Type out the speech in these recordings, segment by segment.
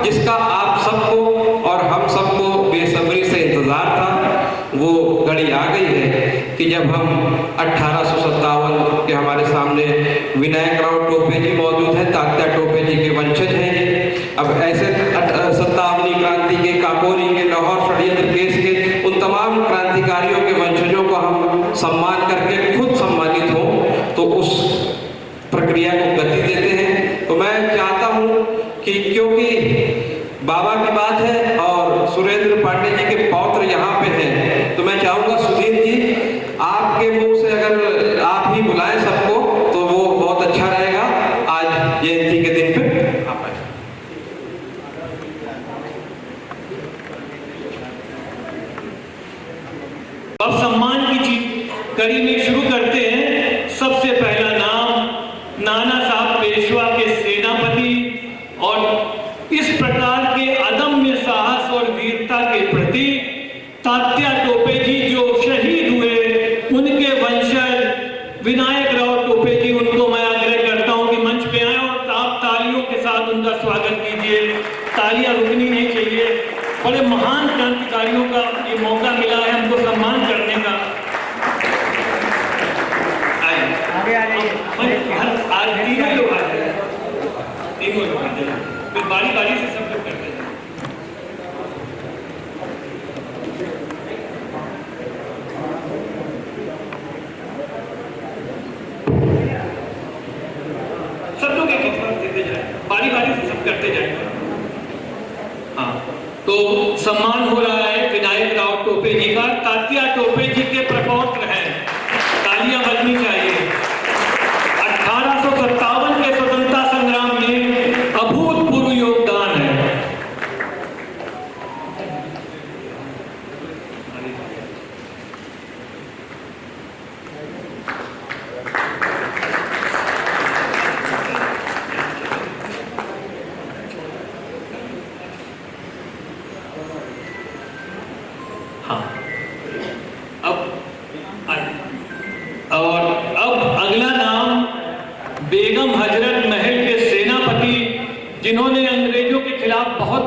जिसका आप सबको और हम सबको बेसब्री से इंतजार था, वो घड़ी आ गई है कि जब हम 1857 के हमारे सामने विनायक राव टोपे जी मौजूद हैं, तात्या टोपे जी के वंशज हैं ये। अब ऐसे 57वीं क्रांति के, काकोरी के, लाहौर षड्यंत्र केस के उन तमाम क्रांतिकारियों के वंशजों को हम सम्मान करके खुद सम्मानित हों, तो उस प्रक्रिया को गति देते हैं। तो मैं चाहता हूं कि क्योंकि बाबा की बात है और सुरेंद्र पांडे जी के पौत्र यहाँ पे हैं, तो मैं चाहूंगा सुधीर जी आपके मुंह से अगर आप ही बुलाएं सबको तो वो बहुत अच्छा रहेगा। आज जयंती के दिन पे आप आए। अब सम्मान की कड़ी में शुरू करते हैं। सबसे पहला नाम नाना साहब पेशवा के सेनापति और इस प्रकार के अदम्य साहस और वीरता के प्रतीक तात्या टोपे जी जो शहीद हुए, उनके वंशज विनायक राव टोपे जी, उनको मैं आग्रह करता हूं कि मंच पे आए और आप तालियों के साथ उनका स्वागत कीजिए। तालियां रुकनी नहीं चाहिए। बड़े महान क्रांतिकारियों का ये मौका मिला है हमको सम्मान करने का। आज तीनों लोग आ जाए, तीनों लोग आ जाए, फिर बारी बारी से सब लोग करते हैं। सब लोग एक एक बार देते जाए, बारी बारी से सब करते जाएंगे। हाँ, तो सम्मान हो रहा है विनायक राव टोपे जी का। तात्या टोपे जी के प्रपौत्र हैं, तालियां बजनी चाहिए। 1857 के स्वतंत्रता संग्राम में अभूतपूर्व योगदान है। हाँ, अब अगला नाम बेगम हजरत महल के सेनापति, जिन्होंने अंग्रेजों के खिलाफ बहुत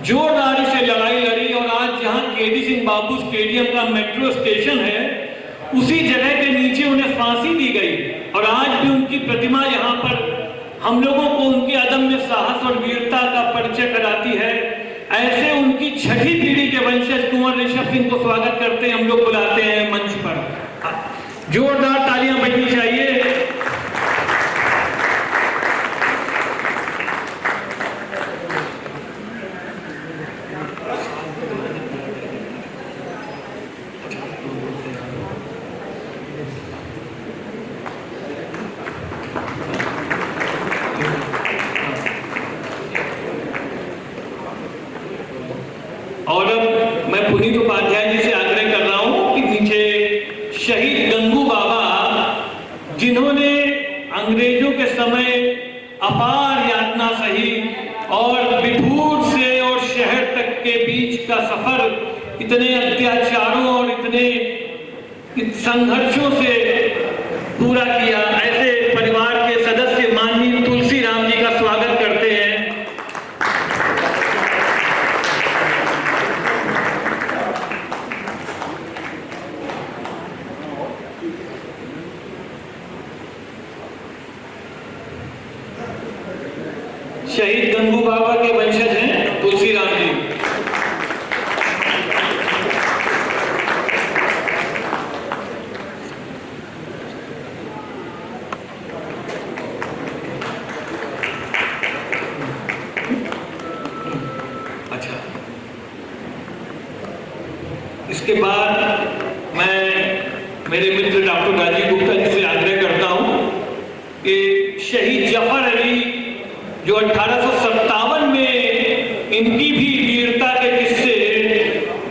जोरदारी से लड़ाई लड़ी और आज जहां केडी सिंह बाबू स्टेडियम का मेट्रो स्टेशन है, उसी जगह के नीचे उन्हें फांसी दी गई और आज भी उनकी प्रतिमा यहां पर हम लोगों को उनकी अदम्य साहस और वीरता का परिचय कराती है। ऐसे उनकी छठी पीढ़ी के वंशज कुंवर ऋषभ सिंह को स्वागत करते हैं, हम लोग बुलाते हैं मंच पर। जोरदार तालियां बजनी चाहिए। और अब मैं पुनीत उपाध्याय जी से आग्रह कर रहा हूं कि नीचे शहीद गंगू बाबा, जिन्होंने अंग्रेजों के समय अपार यातना सही और बिठूर से और शहर तक के बीच का सफर इतने अत्याचारों और इतने संघर्षों से पूरा किया, ऐसे परिवार के सदस्य माननीय तुलसी राम जी का स्वागत करते हैं। शहीद गंगू बाबा के वंशज हैं तुलसी राम जी। अच्छा, इसके बाद मैं मेरे मित्र डॉक्टर राजीव गुप्ता जी से आग्रह करता हूं कि शहीद जफर अली, जो 1857 में इनकी भी वीरता के किस्से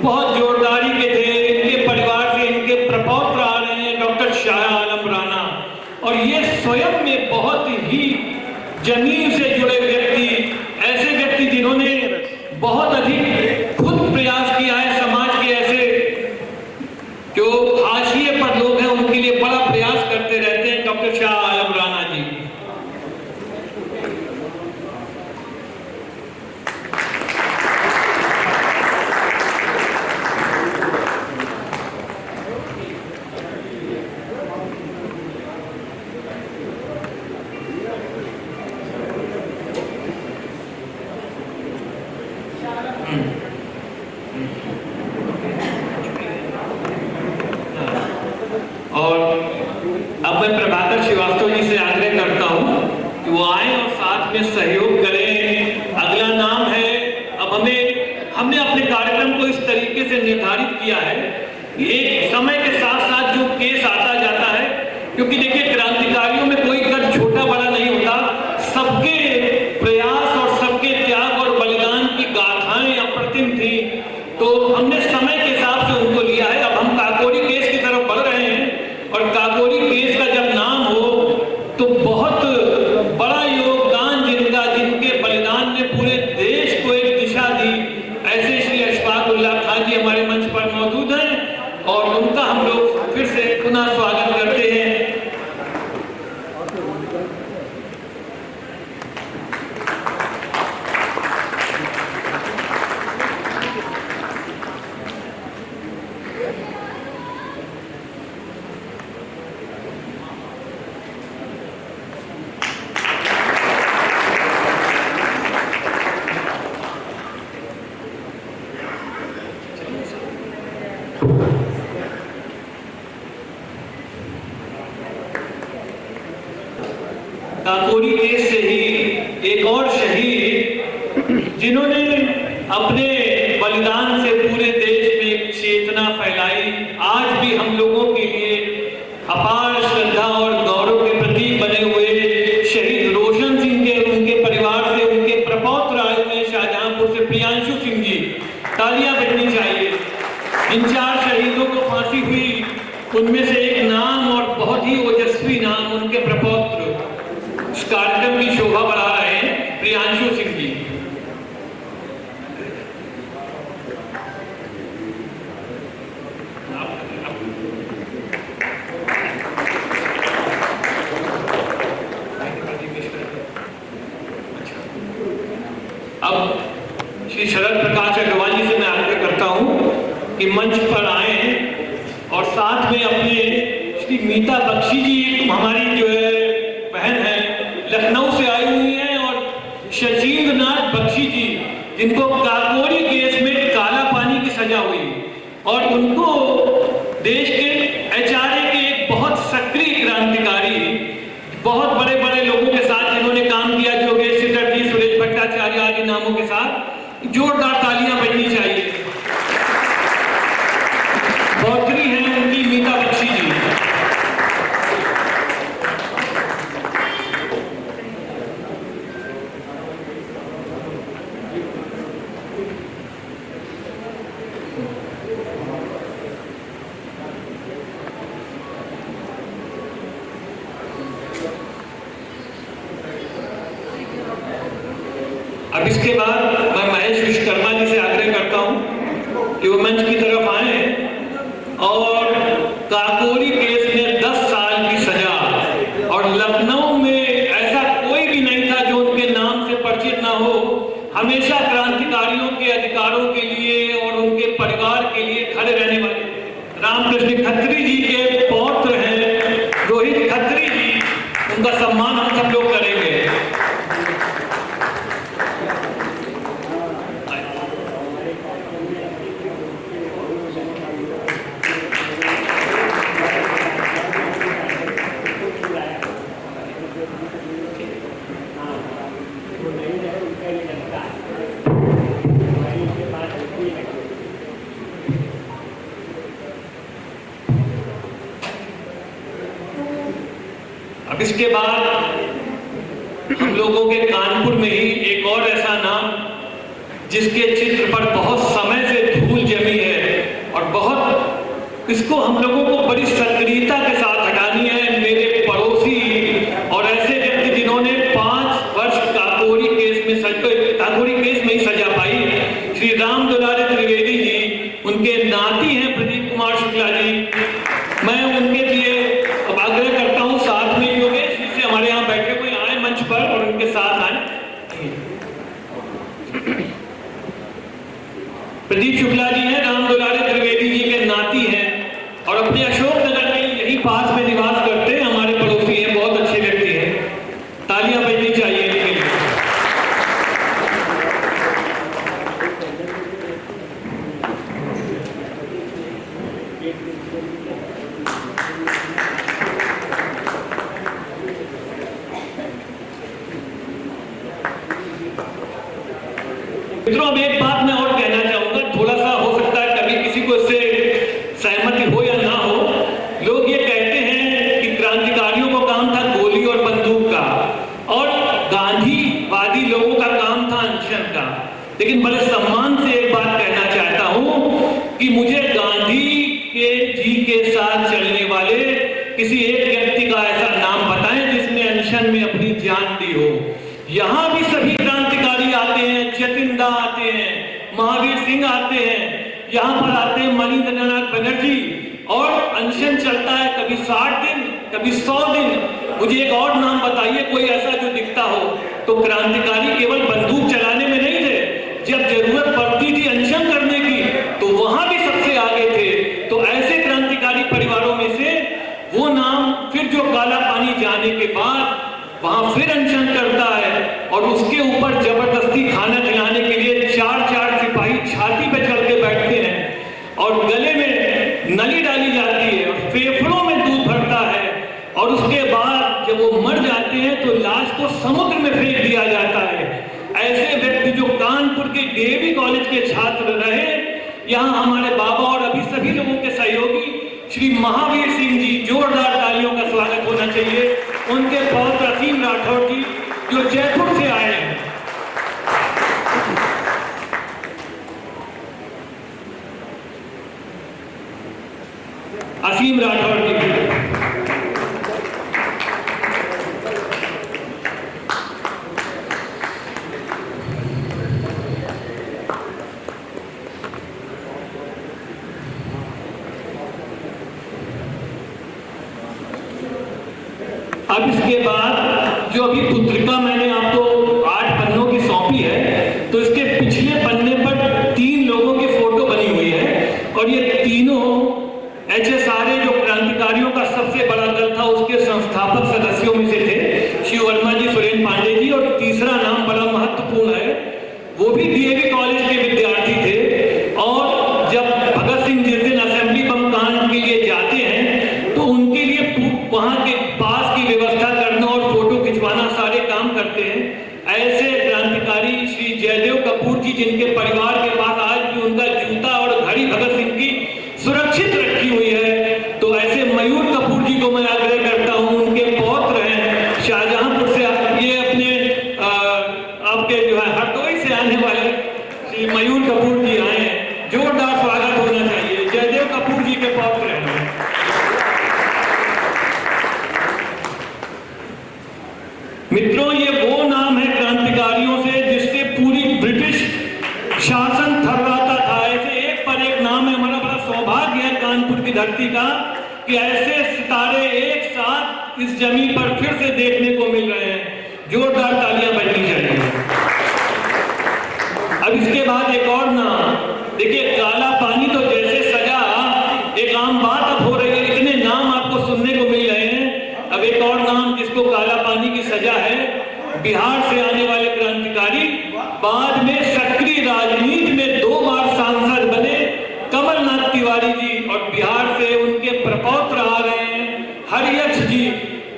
बहुत जोरदारी के थे, इनके परिवार से इनके प्रपौत्र आ रहे हैं डॉक्टर शाह आलम राणा, और ये स्वयं में बहुत ही जमीन से जुड़े व्यक्ति, ऐसे व्यक्ति जिन्होंने बहुत अधिक खुद प्रयास किया है समाज के ऐसे जो हाशिए पर लोग हैं उनके लिए बड़ा प्रयास करते रहते हैं, डॉक्टर शाह आलम राणा जी। और अब मैं प्रभाकर श्रीवास्तव जी से आग्रह करता हूं कि वो आए और साथ में सहयोग करें। अगला नाम है, अब हमने अपने कार्यक्रम को इस तरीके से निर्धारित किया है कि एक समय के साथ साथ जो केस आता जाता है, क्योंकि देखिए क्रांतिकारियों में कोई कद छोटा बड़ा नहीं होता, सबके प्रयास और सबके त्याग और बलिदान की गाथाएं अप्रतिम थी, तो हमने समय के हिसाब से उनको लिया है। अब हम काकोरी केस की तरफ बढ़ रहे हैं और काकोरी केस का जब नाम हो तो बहुत बड़ा योगदान जिनके बलिदान ने पूरे देश को एक दिशा दी, ऐसे श्री अशफाक उल्लाह खान जी हमारे मंच पर मौजूद हैं और उनका हम लोग फिर से पुनः स्वागत करते हैं। काकोरी केस से ही एक और शहीद जिन्होंने अपने बलिदान से पूरे देश में एक चेतना फैलाई, आज भी हम लोगों के लिए अपार श्रद्धा और गौरव के प्रतीक बने हुए शहीद रोशन सिंह के, उनके परिवार से उनके प्रपौत्र आए हुए शाहजहांपुर से प्रियांशु सिंह जी, तालियां बजनी चाहिए। इन 4 शहीदों को फांसी हुई, उनमें से एक नाम और बहुत ही ओजस्वी नाम उनके प्रपौत्र इस कार्यक्रम की शोभा बढ़ा रहे हैं, प्रियांशु सिंह जी। अब श्री शरद प्रकाश अग्रवाल जी से मैं आग्रह करता हूं कि मंच पर आए और साथ में अपने श्री मीता बख्शी जी, हमारी जो है बहन है, लखनऊ से आई हुई हैं, और शचीन्द्र नाथ बख्शी जी जिनको काकोरी केस में काला पानी की सजा हुई और उनको देश के एचआरए के एक बहुत सक्रिय क्रांतिकारी, बहुत बड़े बड़े लोगों के साथ जिन्होंने काम किया, योगेश चटर्जी, सुरेश भट्टाचार्य आदि नामों के साथ जोरदार तालियां बजनी चाहिए। बौद्धरी हैं उनकी मीता बख्शी जी। अब इसके बाद मैं महेश विश्वकर्मा जी से आग्रह करता हूं कि वो मंच की तरफ आए और काकोरी केस में 10 साल की सजा, और लखनऊ में ऐसा कोई भी नहीं था जो उनके नाम से परिचित ना हो, हमेशा क्रांतिकारियों के अधिकारों के लिए और उनके परिवार के लिए खड़े रहने वाले रामकृष्ण खत्री जी के पौत्र हैं रोहित खत्री जी, उनका सम्मान हम सब लोग करेंगे। अब इसके बाद हम लोगों के कानपुर में ही एक और ऐसा नाम जिसके चित्र पर बहुत समय से धूल जमी है और बहुत इसको हम लोगों को बड़ी सक्रियता के साथ हटानी है, मेरे पड़ोसी और ऐसे व्यक्ति जिन्होंने 5 वर्ष काकोरी केस में ही सजा पाई, श्री राम दुलारे त्रिवेदी जी, उनके नाती हैं प्रदीप कुमार शुक्ला जी। मैं उनके लिए अब आग्रह करता हूं, साथ में योगेश जी से हमारे यहाँ बैठे हुए आए मंच पर और उनके साथ आए। प्रदीप शुक्ला जी हैं, राम दुलारे त्रिवेदी जी के नाती हैं और अपने अशोक नगर में यही पास में निवास करते हैं, हमारे पड़ोसी हैं, बहुत अच्छे व्यक्ति हैं। तालियां बजनी चाहिए इनके लिए। मित्रों, अब एक बात मैं और कहना चाहूंगा, थोड़ा सा हो सकता है कभी किसी को इससे सहमति हो या ना हो। लोग ये कहते हैं कि क्रांतिकारियों को काम था गोली और बंदूक का, और गांधीवादी लोगों का काम था अनशन का। लेकिन बड़े सम्मान से एक बात कहना चाहता हूं कि मुझे गांधी के जी के साथ चलने वाले किसी एक व्यक्ति का ऐसा नाम बताएं जिसने अनशन में अपनी जान दी हो। यहां भी सभी क्रांतिकारी आते हैं, जतिनदा आते हैं, महावीर सिंह आते हैं, यहाँ पर आते हैं मणिन्द्रनाथ बनर्जी, और अनशन चलता है कभी 60 दिन, कभी 100 दिन। मुझे एक और नाम बताइए कोई ऐसा जो दिखता हो। तो क्रांतिकारी केवल बंदूक चलाने में नहीं थे, जब जरूरत पड़ती थी अनशन करने की तो वहां भी सबसे आगे थे। तो ऐसे क्रांतिकारी परिवारों में से वो नाम फिर जो काला पानी जाने के बाद वहां फिर अनशन करता है, और उसके ऊपर जबरदस्ती खाना खिलाने के लिए 4-4 सिपाही छाती पे चढ़ के बैठते हैं, और गले में नली डाली जाती है, और फेफड़ों में दूध भरता है, और उसके बाद जब वो मर जाते हैं तो लाश को समुद्र में फेंक दिया जाता है। ऐसे व्यक्ति जो कानपुर के डीएवी कॉलेज के छात्र रहे, यहाँ हमारे बाबा और अभी सभी लोगों के सहयोगी श्री महावीर सिंह जी, जोरदार तालियों का स्वागत होना चाहिए। उनके पौत्र असीम राठौर जी जो जयपुर से आए हैं। असीम राठौर जी, अब इसके बाद जो अभी पुत्रिका मैंने आपको 8 पन्नों की सौंपी है, तो इसके पिछले पन्ने पर 3 लोगों की फोटो बनी हुई है, और ये तीनों HSRA जो क्रांतिकारियों का सबसे बड़ा दल था उसके संस्थापक सदस्यों में से थे, शिव वर्मा जी, सुरेंद्र पांडे जी, और तीसरा नाम बड़ा महत्वपूर्ण है, वो भी डीएवी कॉलेज के विद्यार्थी थे। और जब भगत सिंह जिस दिन असेंबली बम कांड के लिए जाते हैं तो उनके लिए वहां के पास की व्यवस्था करना और फोटो खिंचवाना सारे काम करते हैं। ऐसे क्रांतिकारी श्री जयदेव कपूर जी, जिनके परिवार के पास आज भी उनका जूता और घड़ी भगत सिंह की सुरक्षित रखी हुई है। तो ऐसे मयूर कपूर जी को मैं आग्रह करता हूं, उनके पौत्र हैं शाहजहांपुर से, ये अपने आपके जो है हरदोई से आने वाले श्री मयूर कपूर जी आए हैं, जोरदार स्वागत होना चाहिए। जयदेव कपूर जी के पौत्र हैं। मित्रों, ये वो नाम है क्रांतिकारियों से जिससे पूरी ब्रिटिश शासन थर्राता था। ऐसे एक पर एक नाम है। हमारा बड़ा सौभाग्य है कानपुर की धरती का कि ऐसे सितारे एक साथ इस जमीन पर फिर से देखने को मिल रहे हैं। जोरदार तालियां बजनी चाहिए। अब इसके बाद एक और नाम देखिए, काला पानी तो जैसे सजा एक आम बात अब हो रही है, इतने नाम आपको सुनने को मिल रहे हैं। अब एक और नाम जिसको काला पानी की सजा है, बिहार से आने वाले क्रांतिकारी, बाद में सक्रिय राजनीति में 2 बार सांसद बने, कमलनाथ तिवारी जी, और बिहार से उनके प्रपौत्र आ रहे हैं हरियक्ष जी।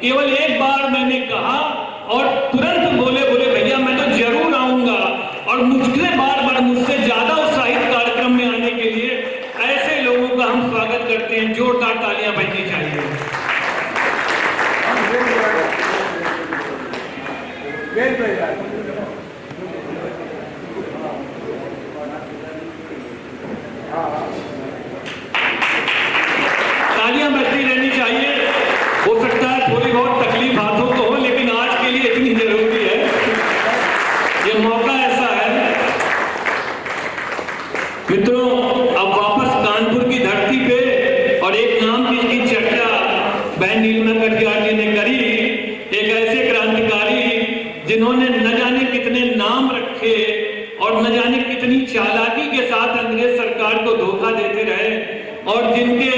केवल एक बार मैंने कहा और तुरंत बोले भैया मैं तो जरूर आऊंगा, और मुझसे बार मुझसे ज्यादा उत्साहित कार्यक्रम में आने के लिए ऐसे लोगों का हम स्वागत करते हैं। जोरदार तालियां बजनी चाहिए। तालियां बजती रहनी चाहिए। हो सकता है थोड़ी बहुत तकलीफ हाथों को हो, लेकिन आज के लिए इतनी जरूरी है। ये मौका ऐसा है। मित्रों, अब वापस कानपुर की धरती पे, और एक नाम जिसकी चर्चा बहन नीलमा कटियार जी ने करी, एक ऐसे क्रांतिकारी जिन्होंने न जाने कितने नाम रखे और न जाने कितनी चालाकी के साथ अंग्रेज सरकार को धोखा देते रहे, और जिनके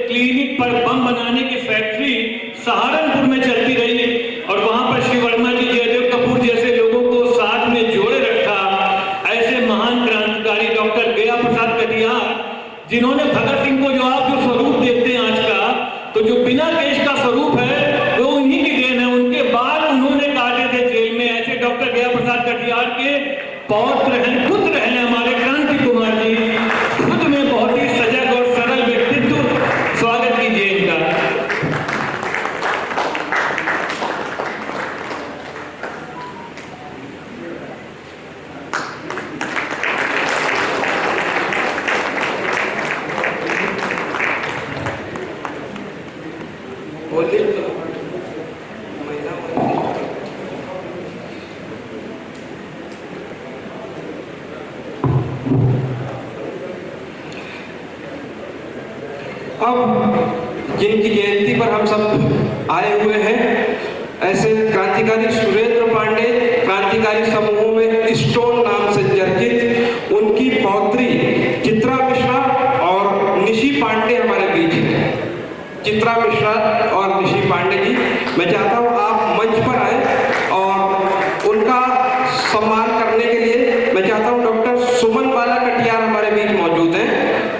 क्लिनिक पर बम बनाने की फैक्ट्री सहारनपुर में चलती रही, और वहां पर शिव वर्मा जी, जयदेव कपूर जैसे लोगों को साथ में जोड़े रखा। ऐसे महान क्रांतिकारी डॉक्टर गया प्रसाद कटियार, जिन्होंने भगत सिंह को जो आप जो स्वरूप देखते हैं आज का, तो जो बिना केश का स्वरूप है वो उन्हीं की देन है। उनके बाल उन्होंने काटे थे जेल में। ऐसे डॉक्टर गया प्रसाद कटियार के पौत्र हैं, पुत्र हैं। अब जिनकी जयंती पर हम सब आए हुए हैं, ऐसे क्रांतिकारी सुरेंद्र पांडे, क्रांतिकारी समूहों में स्टोन नाम से चर्चित, उनकी पौत्री चित्रा मिश्रा और निशी पांडे हमारे बीच हैं। चित्रा मिश्रा और निशी पांडे जी, मैं चाहता हूँ आप मंच पर आए और उनका सम्मान करने के लिए मैं चाहता हूँ डॉक्टर सुमन बाला कटियार हमारे बीच मौजूद हैं,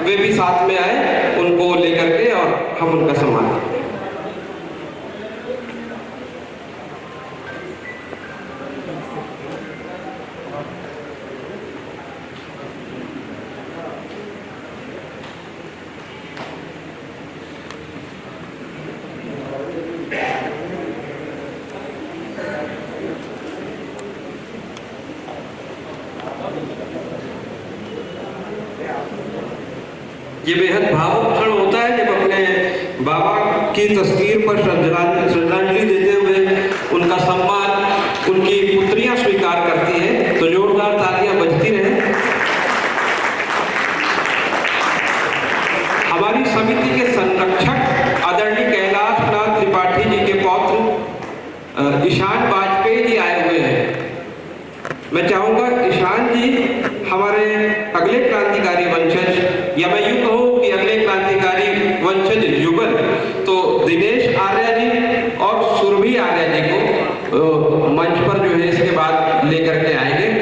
वे भी साथ में आए, उनको लेकर के और हम उनका सम्मान करें। ये बेहद भावुक क्षण होता है जब अपने बाबा की तस्वीर पर श्रद्धांजलि देते हुए उनका सम्मान उनकी पुत्रियां स्वीकार करती हैं, तो जोरदार तालियां बजती रहे। हमारी समिति के संरक्षक आदरणीय कैलाश नाथ त्रिपाठी जी के पौत्र ईशान वाजपेयी जी आए हुए हैं। मैं चाहूंगा ईशान जी हमारे अगले क्रांतिकारी वंशज, या मैं यूं कहूं कि अगले क्रांतिकारी वंशज युगल, तो दिनेश आर्य जी और सुरभि आर्य जी को मंच पर जो है इसके बाद लेकर के आएंगे।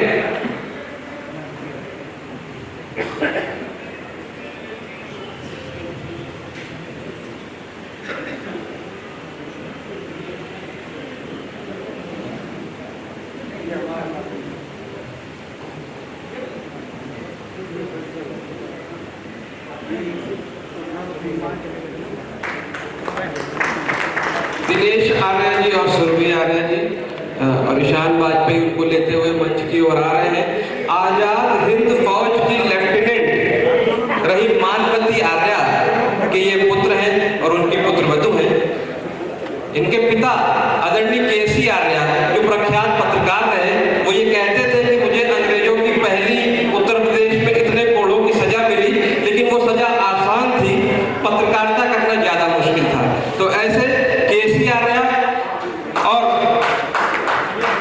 दिनेश आर्य जी और सुरभि आर्य जी और ईशान वाजपेयी उनको लेते हुए मंच की ओर आ रहे हैं। आजाद हिंद फौज की लेफ्टिनेंट रही मानवती आर्य के ये पुत्र हैं और उनकी पुत्रवधू हैं। इनके पिता आदरणीय केसी आर्य जो प्रख्यात पत्रकार रहे, वो ये कहते थे कि मुझे अंग्रेजों की पहली उत्तर प्रदेश में इतने कोड़ों की सजा मिली, लेकिन वो सजा आसान थी, पत्रकारिता करना ज्यादा मुश्किल था। तो ऐसे केसी आर्य और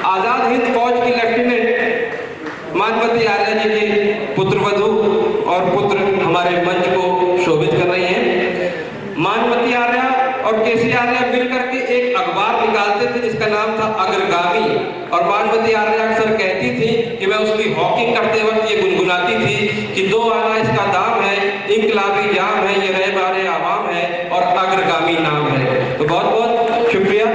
आजाद हिंद फौज की लेफ्टिनेंट मानवती आर्य जी की पुत्रवधू और पुत्र हमारे मंच को शोभित कर रही हैं। मानवती आर्य और केसी आर्य मिलकर के एक अखबार निकालते थे जिसका नाम था अग्रगामी, और मानवती आर्य अक्सर कहती थी कि मैं उसकी हॉकिंग करते वक्त ये गुनगुनाती थी कि 2 आना इसका दाम है, इंकलाबी जाम है, ये रहबारे आवाम है और अग्रगामी नाम है। तो बहुत बहुत शुक्रिया।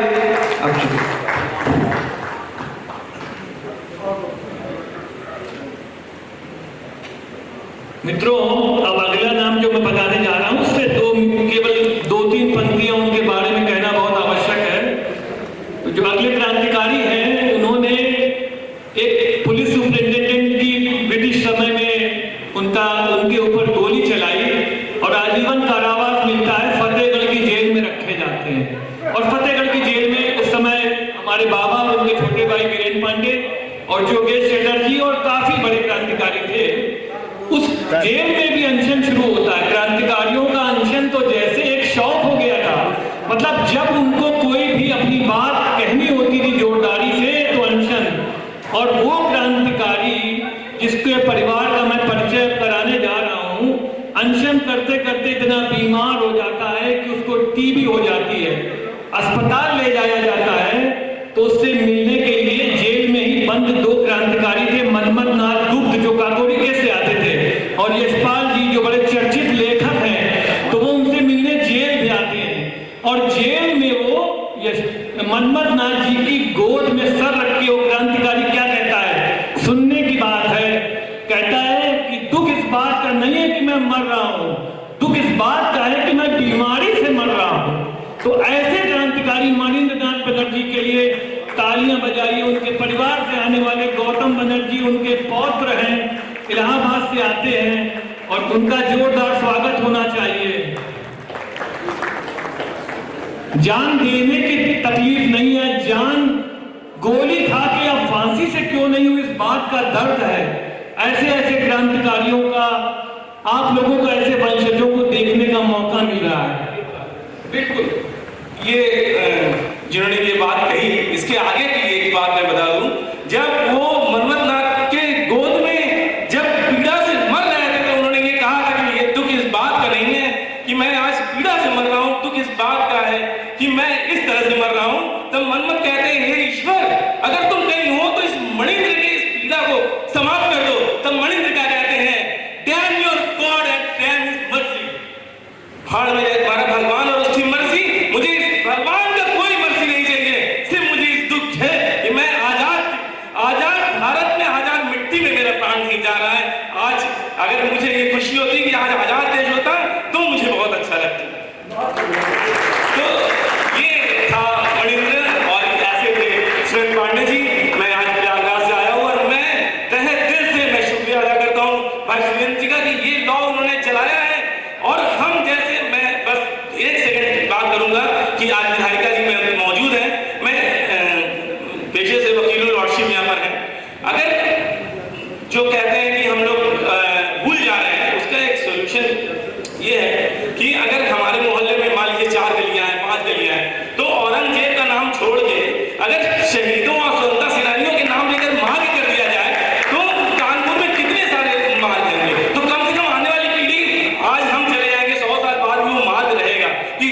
मित्रों, अब अगला नाम जो मैं बताने जा रहा हूं उससे केवल 2-3 पंक्तियां उनके बारे में कहना बहुत आवश्यक है। तो जो अगले क्रांतिकारी हैं, उन्होंने एक पुलिस सुपरिटेंडेंट की ब्रिटिश समय में उनके ऊपर गोली चलाई और आजीवन कारावास मिलता है, फतेहगढ़ की जेल में रखे जाते हैं। और फतेहगढ़ की जेल में उस समय हमारे बाबा और उनके छोटे भाई वीरेंद्र पांडे और जोगेश चटर्जी और काफी बड़े क्रांतिकारी थे। उस जेल में भी अनशन शुरू होता है। क्रांतिकारियों का अनशन तो जैसे एक शौक हो गया था, मतलब जब उनको कोई भी अपनी बात कहनी होती थी जोरदारी से तो अनशन। और वो क्रांतिकारी जिसके परिवार का मैं परिचय कराने जा रहा हूँ, अनशन करते करते इतना बीमार हो जाता है कि उसको टीबी हो जाती है, अस्पताल ले जाया जाता है। तो उससे मिलने के लिए जेल में ही बंद 2 क्रांतिकारी थे, मनमथ नाथ गुप्त जो काकोरी से आते थे और यशपाल जी जो बड़े चर्चित लेखक हैं, तो वो उनसे मिलने जेल भी आते हैं। और जेल में वो मनमथ नाथ जी की गोद में सर रख के वो क्रांतिकारी क्या कहता है, सुनने की बात है, कहता है कि दुख इस बात का नहीं है कि मैं मर रहा हूं, दुख इस बात का है कि मैं बीमारी से मर रहा हूं। तो ऐसे क्रांतिकारी मणिन्द्रनाथ बनर्जी के लिए तालियां बजाइए। उनके परिवार से आने वाले गौतम बनर्जी उनके पौत्र हैं, इलाहाबाद से आते हैं और उनका जोरदार स्वागत होना चाहिए। जान देने की तकलीफ नहीं है, जान गोली खा के या फांसी से क्यों नहीं हुई इस बात का दर्द है। ऐसे ऐसे क्रांतिकारियों का आप लोगों को ऐसे वंशजों को देखने का मौका मिल रहा है। बिल्कुल, ये जिन्होंने ये बात कही, इसके आगे की एक बात मैं बता दूं, जब वो मनमथनाथ के गोद में जब पीड़ा से मर रहे थे तो उन्होंने ये कहा था कि ये दुख इस बात का नहीं है कि मैं आज पीड़ा से मर रहा हूं, दुख इस बात का है कि मैं इस तरह से मर रहा हूं। तब मनमथ कहते हैं, हे ईश्वर, अगर तुम कहीं हो तो इस मणिन्द्र की इस पीड़ा को समाप्त कर दो। तब मणिन्द्र क्या कहते हैं, dam your God and dam his mercy. भाड़ में जाए तुम्हारा भगवान और उसकी मर्जी, मुझे इस भगवान का कोई मर्जी नहीं चाहिए। सिर्फ मुझे इस दुख है कि मैं आजाद भारत में, आजाद मिट्टी में मेरा प्राण नहीं जा रहा है। आज अगर मुझे ये खुशी होती कि आज आजाद देश होता तो मुझे बहुत अच्छा लगता। तो ये था मणिन्द्र और ऐसे थे सुरेंद्र पांडे जी। मैं आज प्रयागराज से आया हूँ और मैं तहे दिल से मैं शुक्रिया अदा करता हूँ भाई सुरेंद्र जी का कि ये लॉ उन्होंने चलाया है। और हम जैसे, मैं बस एक सेकंड बात करूंगा कि आज निहारिका जी में मौजूद है। मैं पेशे से वकील लॉर्डशिप यहाँ पर है। अगर जो कहते हैं कि हम लोग भूल जा रहे हैं, उसका एक सोल्यूशन ये है कि अगर हमारे मोहल्ले में मान लीजिए 4 गलियां हैं, 5 गलियां हैं, तो औरंगजेब का नाम छोड़ के अगर शहीदों और स्वतंत्रता सेनानियों के नाम लेकर मार्ग कर दिया जाए तो कानपुर में कितने सारे मार्ग होंगे। तो कम से कम आने वाली पीढ़ी, आज हम चले जाएंगे 100 साल बाद भी वो मार्ग रहेगा कि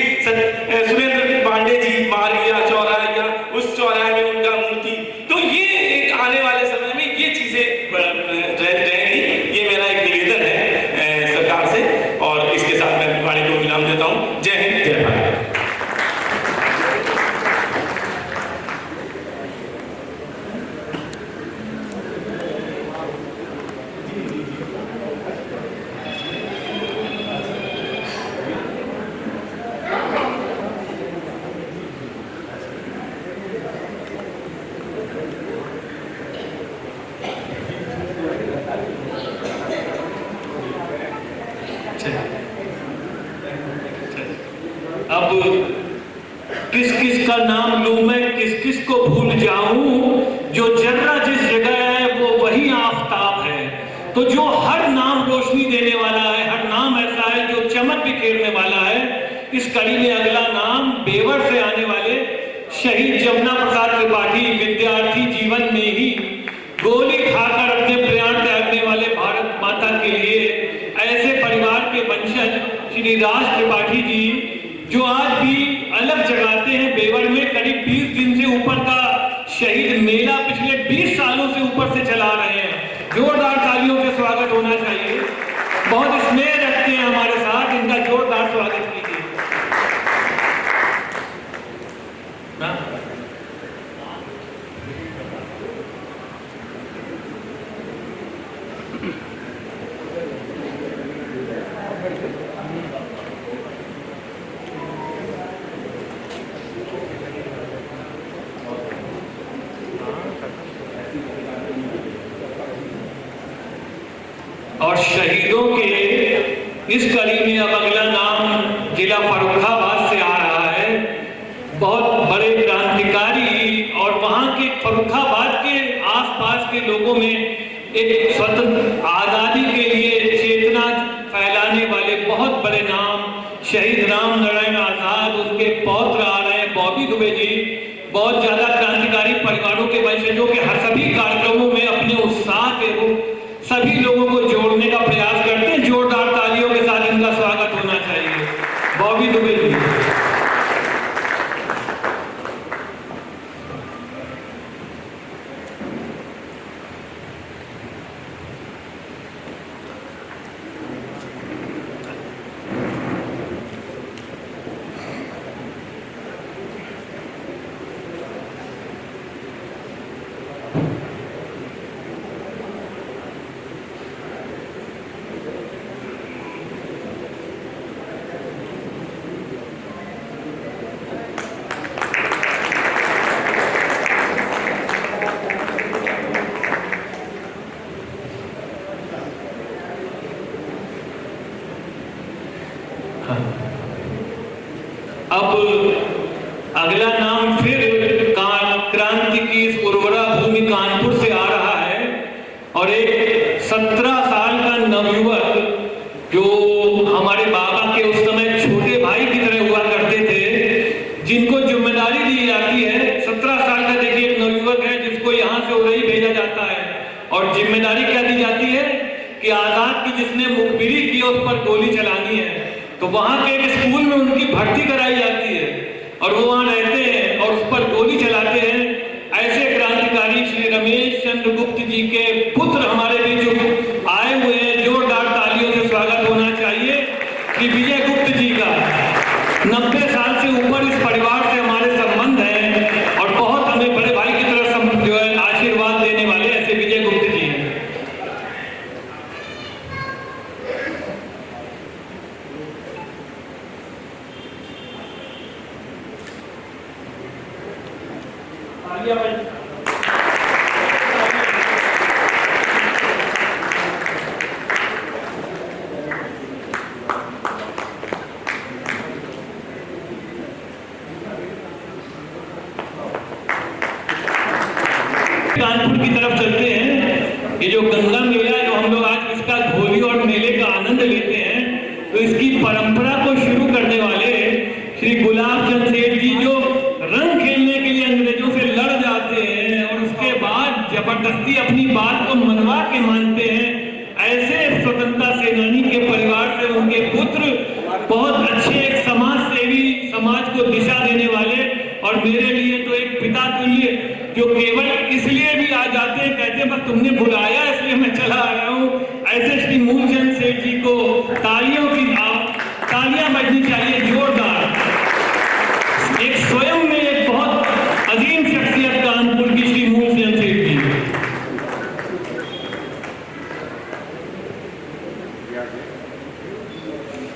सुरेंद्र पांडे जी मार्ग या चौराहा या उस चौराहे में उनका मूर्ति। तो ये एक आने वाले समय में ये चीजें रहेंगी। ये मेरा एक निवेदन है सरकार से और इसके साथ मैं वाणी को विराम देता हूँ। जय हिंद, जय भारत। अब किस किस का नाम लूं मैं, किस किस को भूल जाऊं, जो जर्रा जिस जगह है वो वही आफताब है। तो जो हर नाम रोशनी देने वाला है, हर नाम ऐसा है जो चमक बिखेरने वाला है। इस कड़ी में अगला नाम बेवर से आने वाले शहीद जमुना प्रसाद त्रिपाठी, विद्यार्थी जीवन में ही गोली खाकर अपने प्राण त्यागने वाले भारत माता के लिए ऐसे परिवार के वंशज श्री राज त्रिपाठी जी, जो आज भी अलग जगाते हैं बेवर में। करीब 20 दिन से ऊपर का शहीद मेला पिछले 20 सालों से ऊपर से चला रहे हैं। जोरदार तालियों से स्वागत होना चाहिए। बहुत स्नेह रखते हैं हमारे साथ, इनका जोरदार स्वागत कीजिए। और शहीदों के इस कड़ी में अब अगला नाम जिला फर्रुखाबाद से आ रहा है। बहुत बड़े क्रांतिकारी और वहां के फर्रुखाबाद के आसपास के लोगों में एक स्वतंत्र आजादी के लिए चेतना फैलाने वाले बहुत बड़े नाम शहीद राम नारायण आजाद, उनके पौत्र आ रहे हैं बॉबी दुबे जी। बहुत ज्यादा क्रांतिकारी परिवारों के वंशजों के हर सभी कार्यक्रमों में अपने उत्साह के रूप सभी लोगों को जोड़ने का प्रयास करते हैं। जोरदार तालियों के साथ इनका स्वागत होना चाहिए। बॉबी दुबे जी। अब अगला नाम फिर क्रांति की इस उर्वरा भूमि कानपुर से आ रहा है और एक 17 साल का नवयुवक और जिम्मेदारी क्या दी जाती है कि आजाद की जिसने मुखबिरी की उस पर गोली चलानी है। तो वहां के एक स्कूल में उनकी भर्ती कराई जाती है और वो वहां रहते हैं और उस पर गोली चलाते हैं। ऐसे क्रांतिकारी श्री रमेश चंद्र गुप्त जी के पुत्र हमारे बीच आए हुए हैं। जोरदार तालियों से स्वागत होना चाहिए कि विजय गुप्त जी का 90 साल से ऊपर इस परिवार से हमारे संबंध है और बहुत हमें बड़े भाई की तरह जो है आशीर्वाद देने वाले ऐसे विजय गुप्त जी हैं। कानपुर की तरफ चलते हैं। ये जो गंगा मेला जो हम लोग आज इसका होली और मेले का आनंद लेते हैं, तो इसकी परंपरा को शुरू करने वाले श्री गुलाब चंद सेठ जी जो रंग खेलने के लिए अंग्रेजों से लड़ जाते हैं और उसके बाद जबरदस्ती अपनी बात को मनवा के मानते हैं, ऐसे स्वतंत्रता सेनानी के परिवार से उनके पुत्र बहुत अच्छे एक समाज सेवी, समाज को दिशा देने वाले और मेरे लिए तो एक पिता तुल्य, जो केवल इसलिए भी आ जाते हैं, कहते हैं बस तुमने बुलाया इसलिए मैं चला आया हूँ। ऐसे श्री मूलचंद सेठ जी को तालियां बजनी चाहिए जोरदार। एक स्वयं में एक बहुत अजीम शख्सियत कानपुर की श्री मूलचंद सेठ जी।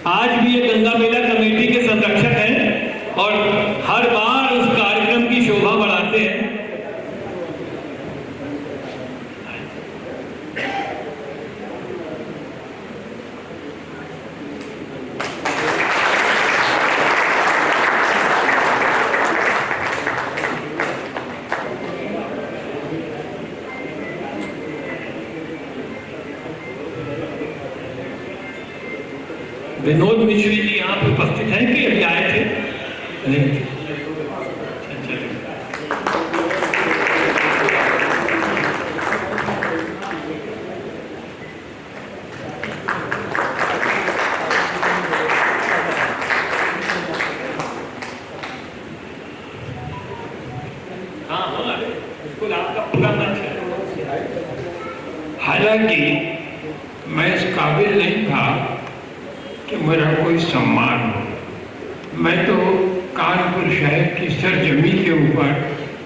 आज भी ये गंगा मेला कमेटी के संरक्षक हैं और हर बार उस कार्यक्रम की शोभा बढ़ाते हैं। विनोद मिश्री जी यहाँ पे उपस्थित हैं कि अभी आए थे? नहीं। हाँ, बिल्कुल आपका पूरा मंच है। हालांकि मैं इस काबिल नहीं था कि मेरा कोई सम्मान हो। मैं तो कानपुर शहर की सरजमी के ऊपर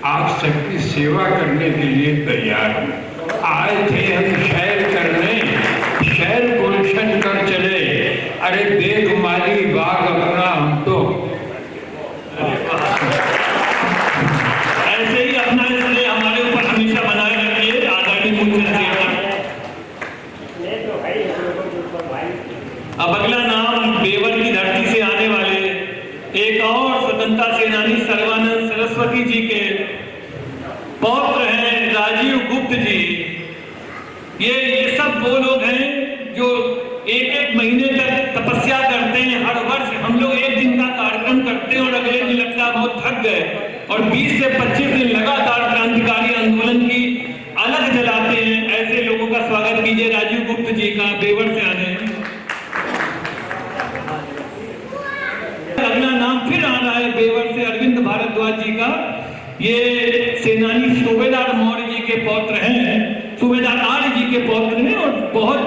आप सबकी सेवा करने के लिए तैयार हूँ। आए थे हम शहर करने, शहर गुलशन कर चले। अरे देख माली बाग अपना हम तो ऐसे ही अपना इसलिए हमारे ऊपर हमेशा बनाए रखिए आदरणीय मुख्यमंत्री। अब अगला नाम बेवर की धरती से आने वाले एक और स्वतंत्रता सेनानी सर्वानंद सरस्वती जी के पौत्र हैं राजीव गुप्त जी। ये सब वो लोग हैं जो एक एक महीने तक तपस्या करते हैं। हर वर्ष हम लोग एक दिन का कार्यक्रम करते हैं और अगले दिन लगता है बहुत थक गए और 20 से 25 दिन लगातार क्रांतिकारी आंदोलन की अलग जलाते हैं। ऐसे लोगों का स्वागत कीजिए राजीव गुप्त जी का, बेवर से आने। अगला नाम फिर आ रहा है बेवर से अरविंद भारद्वाज जी का। ये सेनानी सूबेदार मौर्य जी के पौत्र हैं, सूबेदार आर्य जी के पौत्र हैं और बहुत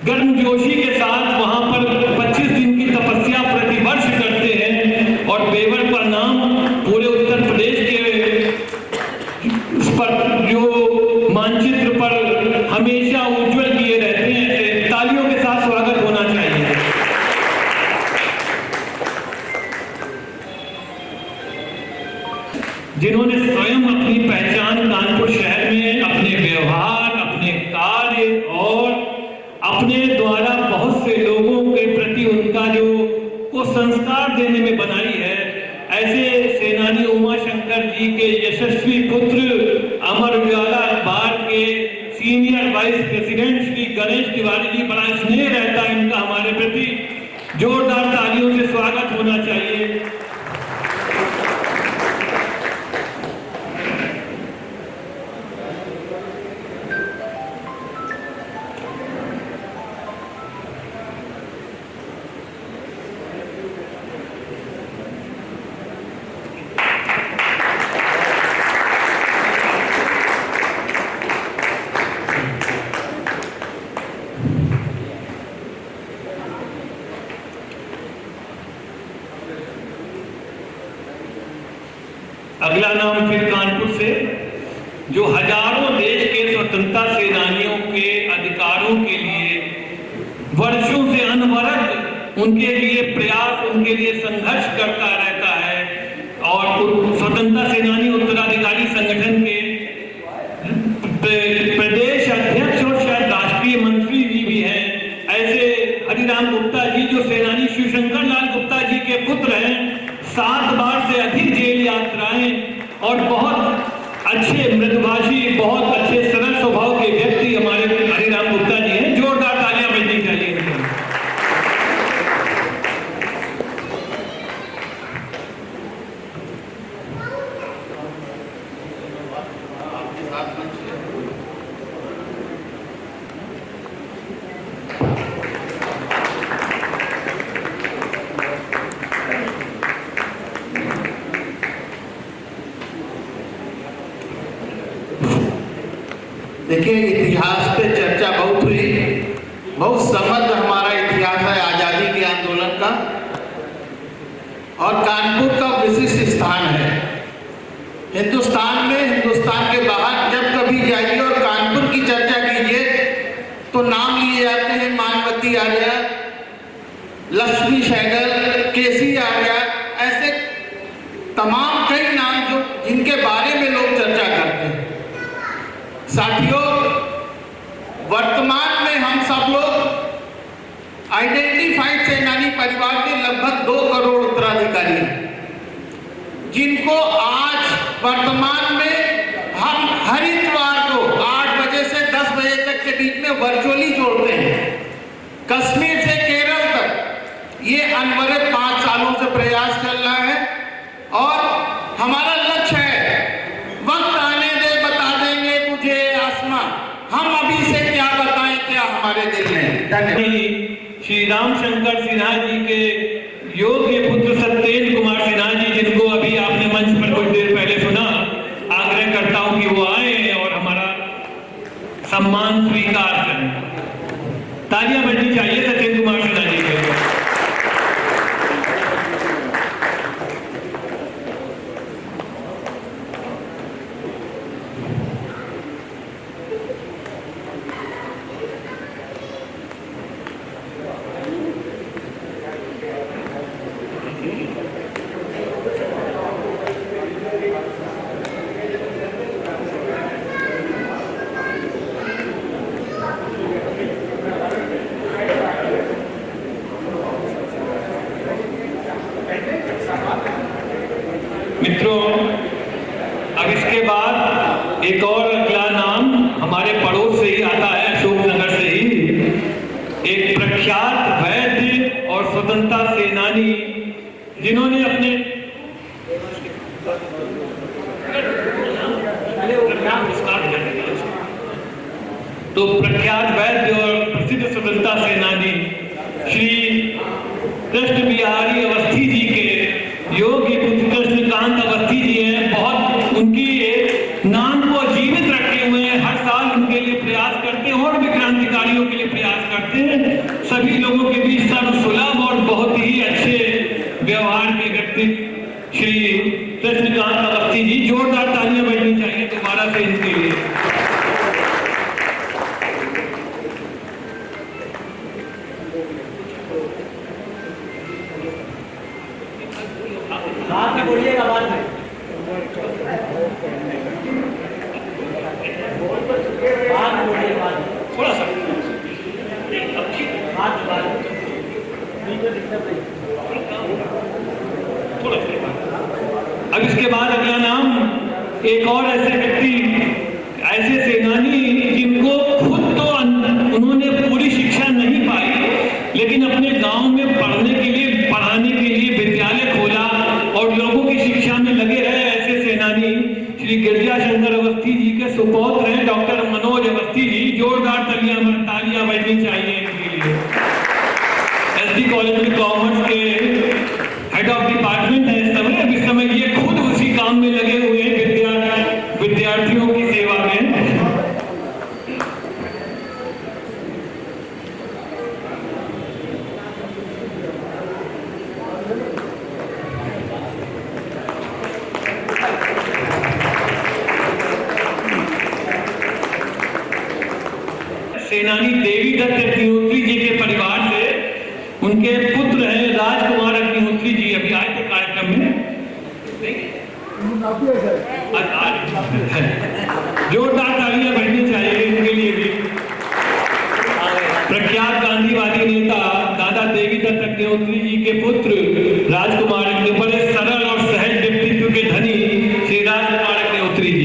गर्मजोशी के साथ वहां पर 25 दिन की तपस्या प्रतिवर्ष करते हैं और बेवर का नाम पूरे उत्तर प्रदेश के उस पर जो मानचित्र पर हमेशा उज्जवल किए रहते हैं। तालियों के साथ स्वागत होना चाहिए। जिन्होंने स्वयं अपनी पहचान कानपुर शहर में अपने व्यवहार, अपने कार्य और अपने द्वारा बहुत से लोगों के प्रति उनका जो को संस्कार देने में बनाई है, ऐसे सेनानी उमाशंकर जी के यशस्वी पुत्र अमर उजाला अखबार के senior vice president Shri Ganesh Tiwari ji, बड़ा स्नेह रहता है इनका हमारे प्रति। जोरदार तालियों से स्वागत होना चाहिए। अगला नाम फिर कानपुर से, जो हजारों देश के स्वतंत्रता सेनानियों के अधिकारों के लिए वर्षों से अनवरत उनके लिए प्रयास, उनके लिए संघर्ष करता रहता है, और स्वतंत्रता सेनानी उत्तराधिकारी संगठन के प्रदेश अध्यक्ष और शायद राष्ट्रीय मंत्री जी भी हैं, ऐसे हरिराम गुप्ता जी, जो सेनानी शिवशंकर लाल गुप्ता जी के पुत्र हैं, 7 बार से अधिक जेल यात्राएं, और बहुत अच्छे मृदुभाषी, बहुत अच्छे सरल स्वभाव के व्यक्ति हमारे हरिराम गुप्ता जी हैं। जोरदार तालियां बजनी चाहिए इनके। देखिए, इतिहास पे चर्चा बहुत हुई, बहुत समृद्ध हमारा इतिहास है आजादी के आंदोलन का, और कानपुर का विशिष्ट स्थान है हिंदुस्तान में। हिंदुस्तान के बाहर जब कभी जाइए और कानपुर की चर्चा कीजिए तो नाम लिए जाते हैं मानवती आर्या, लक्ष्मी सहगल, केसी आर्या, ऐसे तमाम कई नाम जो जिनके बारे में लोग चर्चा करते हैं। साथियों, वर्तमान में हम सब लोग आइडेंटिफाइड सेनानी परिवार के लगभग 2 करोड़ उत्तराधिकारी हैं, जिनको आज वर्तमान में हम हर इतवार को 8 बजे से 10 बजे तक के बीच में वर्चुअली जोड़ते हैं। कश्मीर से केरल तक ये अनवरत 5 सालों से प्रयास चल रहा है, और हमारा लक्ष्य है, वक्त आने दे बता देंगे तुझे आसमां, हम अभी से क्या बताएं क्या हमारे दिल में। धन्यवाद। श्री रामशंकर सिन्हा जी के योग्य पुत्र सत्येंद्र कुमार सिन्हा जी, जिनको अभी आपने मंच पर कुछ देर पहले सुना, आग्रह करता हूं कि वो आए और हमारा सम्मान स्वीकार करें। तालियां बजनी चाहिए सत्येंद्र कुमार सिन्हा जी के। मित्रों, अब इसके बाद एक और अगला नाम हमारे पड़ोस से ही आता है, अशोकनगर से ही। एक प्रख्यात वैद्य और स्वतंत्रता सेनानी, जिन्होंने अपने तो प्रख्यात वैद्य और प्रसिद्ध स्वतंत्रता सेनानी श्री कृष्ण बिहारी अवस्थी जी के योग्य पुत्र कृष्णकांत अवस्थी जी हैं। बहुत उनकी नाम को जीवित रखे हुए हैं, हर साल उनके लिए प्रयास करते हैं और भी क्रांतिकारियों के लिए प्रयास करते हैं। सभी लोगों के बीच सर्वसुलभ और बहुत ही अच्छे व्यवहार के व्यक्ति श्री कृष्णकांत अवस्थी जी। जोरदार तालियां बजनी चाहिए दोबारा से इनके लिए। बोलिएगा बाद में। थोड़ा सा अब इसके बाद अगला नाम एक और ऐसे व्यक्ति, ऐसे सेनानी जिनको खुद तो उन्होंने पूरी शिक्षा नहीं पाई, लेकिन अपने गांव में पढ़ने के लिए, पढ़ाने के लिए विद्यालय खोला और लोगों की शिक्षा में लगे रहे। ऐसे सेनानी श्री गिरजा शंकर अवस्थी जी के सुपौत्र हैं डॉक्टर मनोज अवस्थी जी। जोरदार तालियां बजनी चाहिए इनके लिए। एसडी कॉलेज में कॉमर्स के हेड ऑफ डिपार्टमेंट है इस समय। अब इस समय ये खुद उसी काम में लगे हुए हैं, विद्यार्थियों की सेवा में। सेनानी देवी दत्त अग्निहोत्री जी के परिवार से उनके पुत्र हैं राजकुमार अग्निहोत्री जी, अभी आए थे कार्यक्रम में। जोरदार तालियां बजनी चाहिए इनके लिए भी। प्रख्यात गांधीवादी नेता दादा देवी दत्त अग्निहोत्री जी के पुत्र राजकुमार अग्निहोत्री, बड़े सरल और सहज व्यक्तित्व के धनी श्री राजकुमार अग्निहोत्री जी।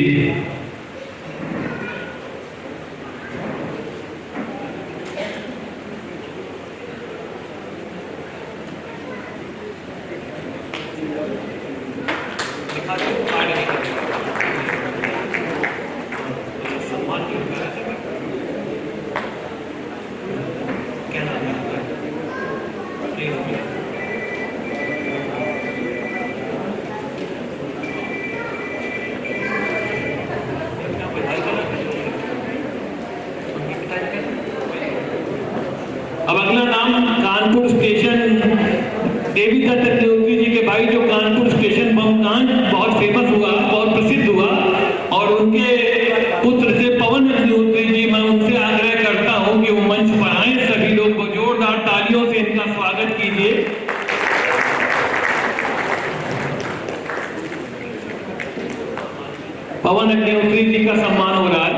अब अगला नाम कानपुर स्टेशन, देवी दत्त अग्निहोत्री जी के भाई जो कानपुर स्टेशन बम कांड बहुत फेमस हुआ, बहुत प्रसिद्ध हुआ, और उनके पुत्र थे पवन अग्निहोत्री जी। मैं उनसे आग्रह करता हूं कि वो मंच पर आए, सभी लोग जोरदार तालियों से इनका स्वागत कीजिए। पवन अग्निहोत्री जी का सम्मान हो रहा है,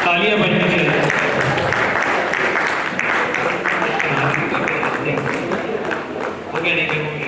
तालियां बजनी चाहिए। हो गया नहीं